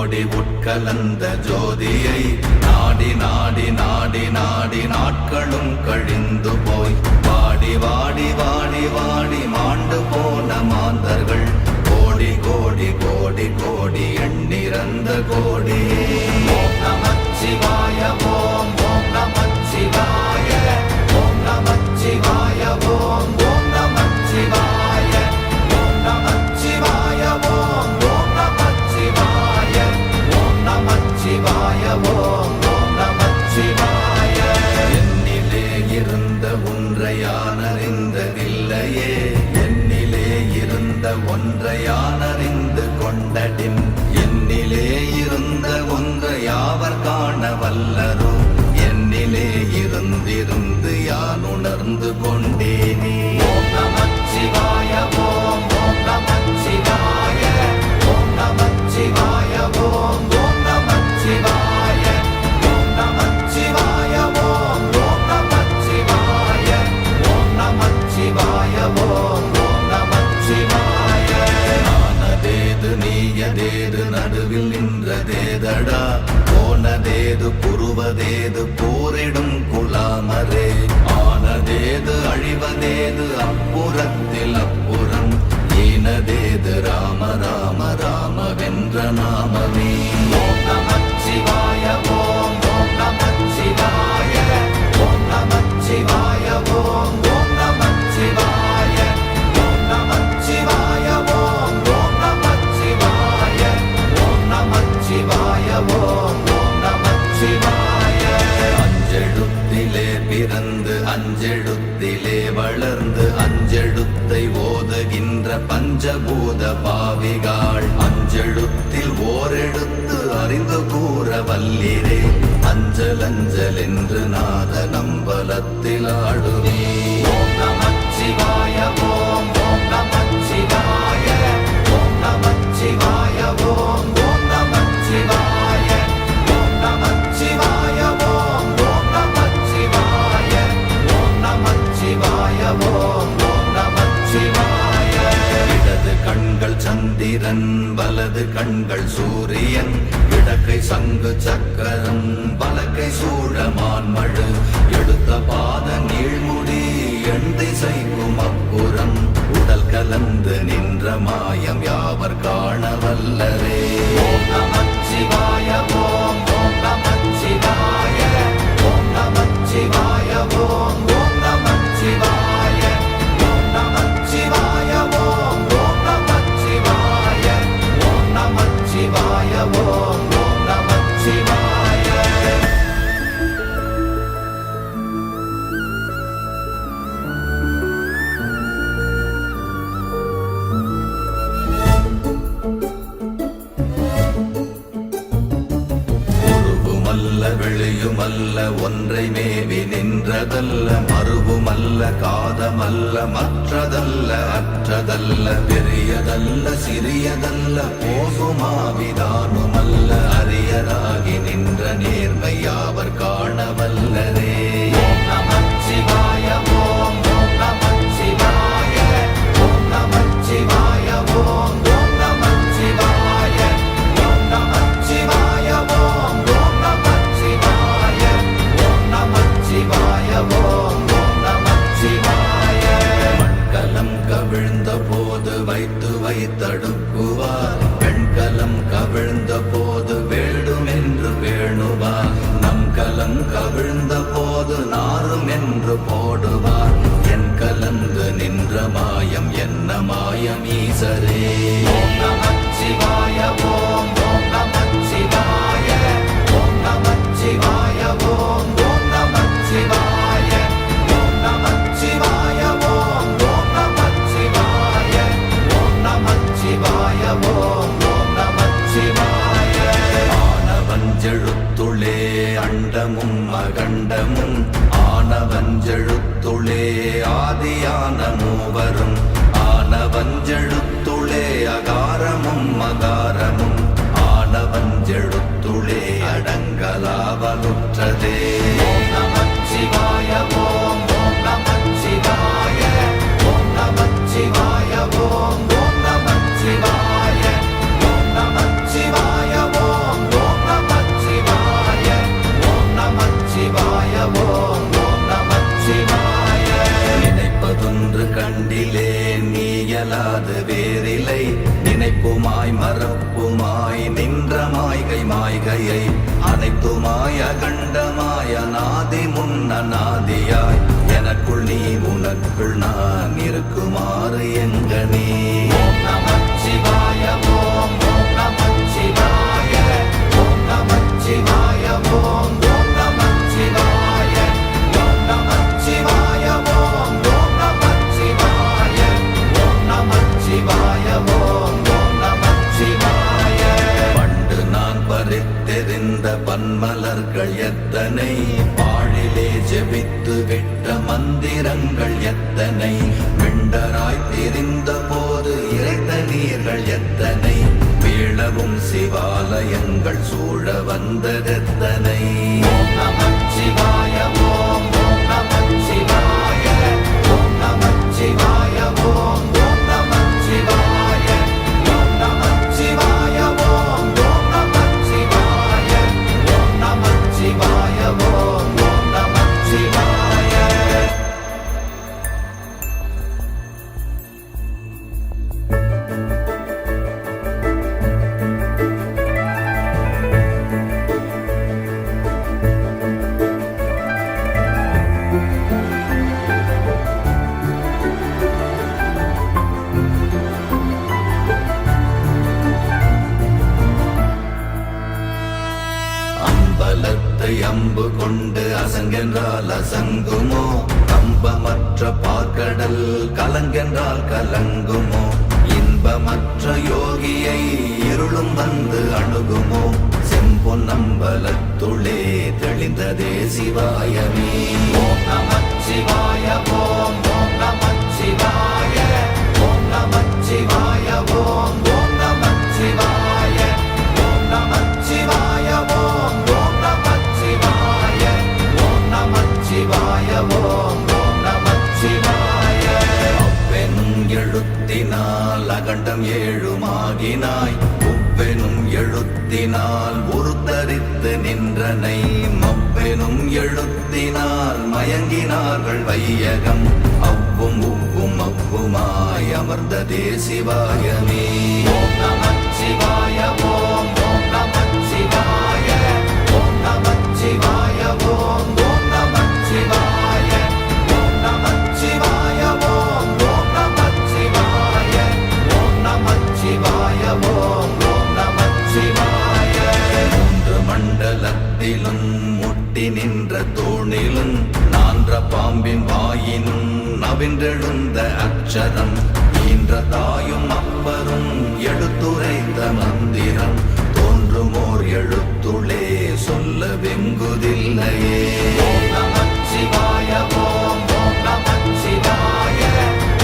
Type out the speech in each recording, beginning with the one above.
கோடி உட்கலந்த ஜோதியை நாடி நாடி நாடி நாடி நாட்களும் கழிந்து போய் வாடி வாடி வாடி வாடி மாண்டு போன மாந்தர்கள் கோடி கோடி கோடி கோடி எண்ணிறந்த கோடி. ஓம் நமச்சிவாய ஓம் ஓம் நமச்சிவாய ஓம் நமச்சிவாய ஓம் ஓம் நமச்சிவாய ஓம் நமச்சிவாய ஓம் ஓம் நமச்சிவாய ஓம் நமச்சிவாய ஓம் ஓம் நமச்சிவாய. என்னிலே இருந்த ஒன்றை யான் அறிந்ததில்லையே, என்னிலே இருந்த ஒன்றை யான் அறிந்து கொண்டடின், என்னிலே இருந்த ஒன்றை யாவர் காண வல்லரோ, என்னிலே இருந்திருந்து யான் உணர்ந்து கொண்டேனே. ஓம் நமச்சிவாய ஓம் ஓம் நமச்சிவாய ஓம் நமச்சிவாய ஓம் ஓம் நமச்சிவாய ஓம் நமச்சிவாய ஓம் ஓம் நமச்சிவாய ஓம் நமச்சிவாய ஓம் ஓம் நமச்சிவாய. ஆனதேது நீயதேது நடுவில் நின்றதேதடா, போனதேது புருவதேது போரிடும் குலாமரே, ஆனதேது அழிவதேது அப்புறத்தில் அப்புறம், ஈனதேது ராம ராம ராம வென்ற நாமமே. ஓம் நமச்சிவாய ஓம் ஓம் நமச்சிவாய ஓம் நமச்சிவாய ஓம் ஓம் நமச்சிவாய ஓம் நமச்சிவாய ஓம் ஓம் நமச்சிவாய ஓம் நமச்சிவாய ஓம் ஓம் நமச்சிவாய. அஞ்செழுத்திலே பிறந்து அஞ்செழுத்திலே வளர்ந்து அஞ்செழுத்தை ஓதுகின்ற பஞ்சபூத பாவிகாள், அஞ்செழுத்தில் ஓரெழுத்து அறிந்து கூற வல்லிரே, அஞ்சல் அஞ்சல் என்று நாத நம்பலத்தில் ஆடுவே. ஓம் நமச்சிவாய ஓம் ஓம் நமச்சிவாய ஓம் நமச்சிவாய ஓம் ஓம் நமச்சிவாய ஓம் நமச்சிவாய ஓம் ஓம் நமச்சிவாய ஓம் நமச்சிவாய ஓம் ஓம் நமச்சிவாய. இடது கண்கள் சந்திரன் வலது கண்கள் சூரியன், இடக்கை சங்கு சக்கரம் வலக்கை சூழமான் மழு, எடுத்த பாத நீழ்முடி எண் திசைக்கும் அப்புறம், உடல் கலந்து நின்ற மாயம் யாவர் காண வல்லரே. ஓம் நமச்சிவாய ஓம் ஓம் நமச்சிவாய ஓம் நமச்சிவாய ஓம் ஓம் நமச்சிவாய ஓம் நமச்சிவாய ஓம் ஓம் நமச்சிவாய ஓம் நமச்சிவாய ஓம் ஓம் நமச்சிவாய. உருவுமல்ல வெளியுமல்ல ஒன்றை மேவி நின்றதல்ல, மறுவுமல்ல காதமல்ல மற்றதல்ல அற்றதல்ல, பெரியதல்ல சிறியதல்ல போகுமாவிதானுமல்ல, அரியராகி நின்ற நேர்மை யாவர் காண வல்லரே. ஓம் நமச்சிவாய ஓம் ஓம் நமச்சிவாய ஓம் நமச்சிவாய ஓம் ஓம் நமச்சிவாய ஓம் நமச்சிவாய ஓம் ஓம் நமச்சிவாய ஓம் நமச்சிவாய ஓம் ஓம் நமச்சிவாய. மண்கலம் கவிழ்ந்த போது வைத்து வைத்தடுக்குவார், பெண்கலம் கவிழ்ந்த போது வேண்டும் என்று வேணுவார், நம் கலம் கவிழ்ந்த போது நாரும் என்று போடுவார், என் கலந்து நின்ற மாயம் என்ன மாயம் ஈசரே. ஓம் நமச்சிவாய ஓம் ஓம் நமச்சிவாய ஓம் நமச்சிவாய ஓம் ஓம் நமச்சிவாய ஓம் நமச்சிவாய ஓம் ஓம் நமச்சிவாய ஓம் நமச்சிவாய ஓம் ஓம் நமச்சிவாய. ஆனவஞ்செழுத்துளே அண்டமும் அகண்டமும், ஆனவஞ்செழுத்துளே ஆதியான மூவரும், ஆனவஞ்செழுத்துளே அகாரமும் அகாரமும், ஆனவஞ்செழுத்துளே அடங்கலாவலுற்றதே. ஓம் நமச்சிவாய ஓம் ஓம் நமச்சிவாய ஓம் நமச்சிவாய ஓம் ஓம் நமச்சிவாய ஓம் நமச்சிவாய ஓம் அது வேறில்லை. நினைப்புமாய் மறப்புமாய் நின்ற மாய்கை மாய்கையை அனைத்துமாய் அகண்டமாய் அநாதி முன்னநாதியாய் எனக்குள் நீ உனக்குள் நான் இருக்குமாறு எங்கனே. ஓம் நமச்சிவாய ஓம் ஓம் நமச்சிவாய ஓம் நமச்சிவாய ஓம் ஓம் நமச்சிவாய ஓம் நமச்சிவாய ஓம் ஓம் நமச்சிவாய ஓம் நமச்சிவாய ஓம் ஓம் நமச்சிவாய. பண்டு நான் பறித்தெறிந்த பன்மலர்கள் எத்தனை, பாழிலே ஜெபித்து விட்ட மந்திரங்கள் எத்தனை, மிண்டராய் தெரிந்த போது இறைத்த நீர்கள் எத்தனை, வீழவும் சிவாலயங்கள் சூழ வந்ததெத்தனை. ஓம் நமச்சிவாய ஓம் ஓம் நமச்சிவாய ஓம் நமச்சிவாய ஓம் ஓம் நமச்சிவாய ஓம் நமச்சிவாய ஓம் ஓம் நமச்சிவாய ஓம் நமச்சிவாய ஓம் ஓம் நமச்சிவாய. அம்பலத்தை அம்பு கொண்டு அசங்கென்றால் அசங்குமோ, கம்பமற்ற பார்க்கடல் கலங்கென்றால் கலங்குமோ, இன்பமற்ற யோகியை இருளும் வந்து அணுகுமோ, செம்பொன்னம்பலத்துளே தெளிந்ததே சிவாயமே. ஓம் நமச்சிவாய ஓம் ஓம் நமச்சிவாய ஓம் நமச்சிவாய ஓம் ஓம் நமச்சிவாய ஓம் நமச்சிவாய ஓம் ஓம் நமச்சிவாய ஓம் நமச்சிவாய ஓம் ஓம் நமச்சிவாய. அவ்வெனும் எழுத்தினால் அகண்டம் ஏழுமாகினாய், உவ்வெனும் எழுத்தினால் உருத்தரித்து நின்றனை, மவ்வெனும் எழுத்தினால் மயங்கினார்கள் வையகம், அவ்வும் உவ்வும் அவ்வுமாய் அமர்ந்ததே சிவாயமே. ஓம் நமச்சிவாய ஓம் ஓம் நமச்சிவாய ஓம் நமச்சிவாய ஓம் ஓம் நமச்சிவாய ஓம் நமச்சிவாய ஓம் ஓம் நமச்சிவாய ஓம் நமச்சிவாய ஓம் ஓம் நமச்சிவாய. மூன்று மண்டலத்திலும் முட்டி நின்ற தூணிலும் நான்ற பாம்பின் வாயினும் நவின்றெழுந்த அக்ஷரம், ஈன்ற தாயும் அப்பரும் எடுத்துரைத்த மந்திரம், தோன்றுமோர் எழுத்துளே சொல்ல வெங்குதில்லையே. ஓம் நமச்சிவாய ஓம் ஓம் நமச்சிவாய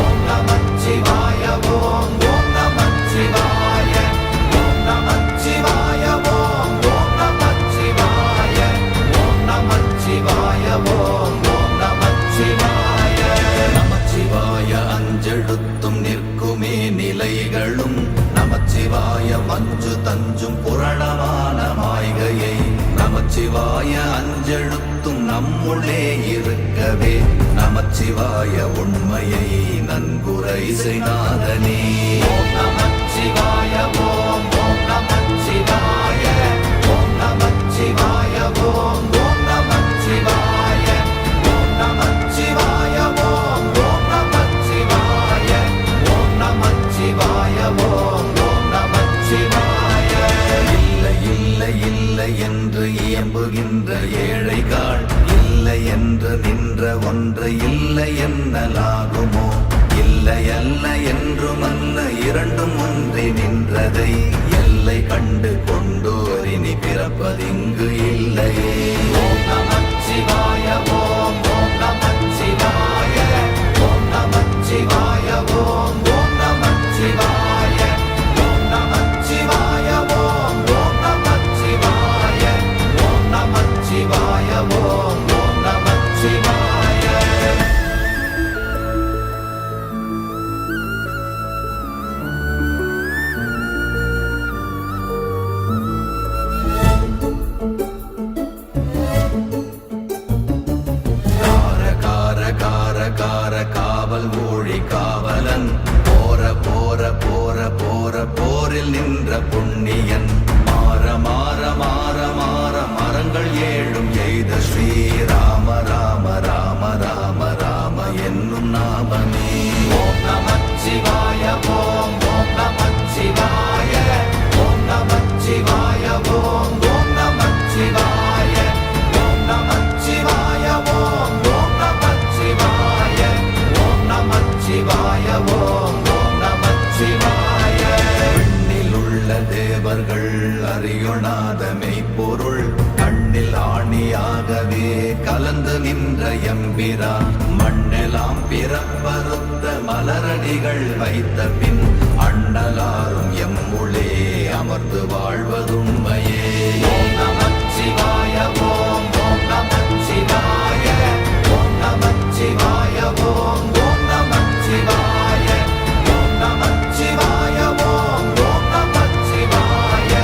ஓம் நமச்சிவாய ஓம் ஓம் நமச்சிவாய ஓம் நமச்சிவாய ஓம் ஓம் நமச்சிவாய ஓம் நமச்சிவாய ஓம் ஓம் நமச்சிவாய. நமச்சிவாய அஞ்செழுத்தும் நிற்குமே நிலைகளும், நமச்சிவாய மஞ்சு தஞ்சும் புரணமான மாய்கையை, நமச்சிவாய அஞ்செழுத்தும் நம்முள்ளே இருக்கவே, நமச்சிவாய உண்மையை நன்குரை செய்நாதனே. ஓம் நமச்சிவாய ஓம் ஓம் நமச்சிவாய ஓம் நமச்சிவாய ஓம் ஓம் நமச்சிவாய ஓம் நமச்சிவாய ஓம் ஓம் நமச்சிவாய ஓம் நமச்சிவாய ஓம் ஓம் நமச்சிவாய. இல்லை இல்லை இல்லை என்று இயம்புகின்ற ஏழைகாள், இல்லை என்று நின்ற ஒன்று இல்லை என்னலாகுமோ, இல்லை அல்ல என்றுமல்ல இரண்டும் ஒன்றி நின்றதை, எல்லை கண்டு கொண்டோரினி பிறப்பதிங்கு இல்லையே. ஓம் நமச்சிவாய ஓம் ஓம் நமச்சிவாய ஓம் நமச்சிவாய ஓம் ஓம் நமச்சிவாய ஓம் நமச்சிவாய ஓம் ஓம் நமச்சிவாய ஓம் நமச்சிவாய ஓம் ஓம் நமச்சிவாய. கலந்து நின்ற எம்பிரான் மண்ணெல்லாம் பிறப்பறுத்த மலரடிகள் வைத்த பின் அண்ணலாரும் எம்முளே அமர்ந்து வாழ்வதுண்மையே. ஓம் நமச்சிவாய ஓம் ஓம் நமச்சிவாய ஓம் நமச்சிவாய ஓம் ஓம் நமச்சிவாய ஓம் நமச்சிவாய ஓம் ஓம் நமச்சிவாய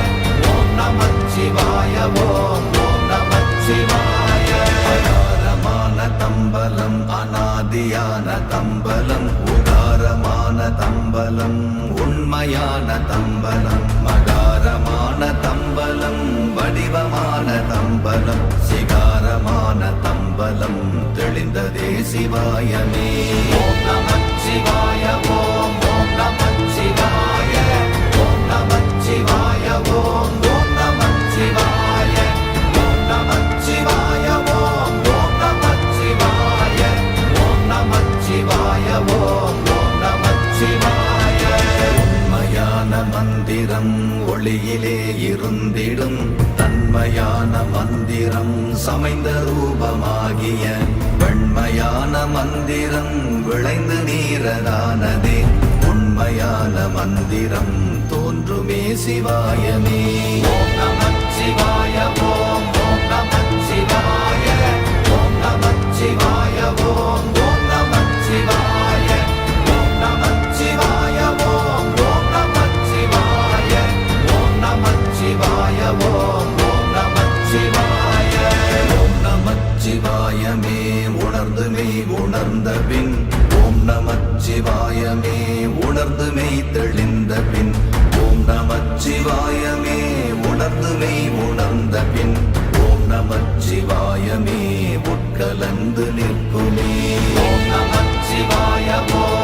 ஓம் நமச்சிவாய ஓம் ஓம் நமச்சிவாய. அகாரமான தம்பலம் அநாதியான தம்பலம் உகாரமான தம்பலம் உண்மையான தம்பலம் மகாரமான தம்பலம் வடிவமான தம்பலம் சிகாரமான தம்பலம் தெளிந்ததே சிவாயமே. ஓம் நமச்சிவாய ஓம் ஓம் நமச்சிவாய ஓம் நமச்சிவாய ஓம் ஓம் நமச்சிவாய ஓம் நமச்சிவாய ஓம் ஓம் நமச்சிவாய ஓம் நமச்சிவாய ஓம் ஓம் நமச்சிவாய. உண்மையான மந்திரம் ஒளியிலே இருந்திடும் தன்மையான மந்திரம் சமைந்த ரூபமாகிய வெண்மையான மந்திரம் விளைந்து நீரதானதே உண்மையான மந்திரம் தோன்றுமே சிவாயமே. ஓம் நமச்சிவாய ஓம் ஓம் நமச்சிவாய ஓம் நமச்சிவாய ஓம் ஓம் நமச்சிவாய ஓம் நமச்சிவாய ஓம் ஓம் நமச்சிவாய ஓம் நமச்சிவாய ஓம் ஓம் நமச்சிவாய. ஓம் நமச்சிவாயமே உணர்ந்து மெய் உணர்ந்த பின் ஓம் நமச்சிவாயமே உணர்ந்து மெய் தெளிந்த பின் ஓம் நமச்சிவாயமே உணர்ந்து மெய் உணர்ந்த பின் ஓம் நமச்சிவாயமே உட்கலந்து நிற்குமே. ஓம் நமச்சிவாய ஓம்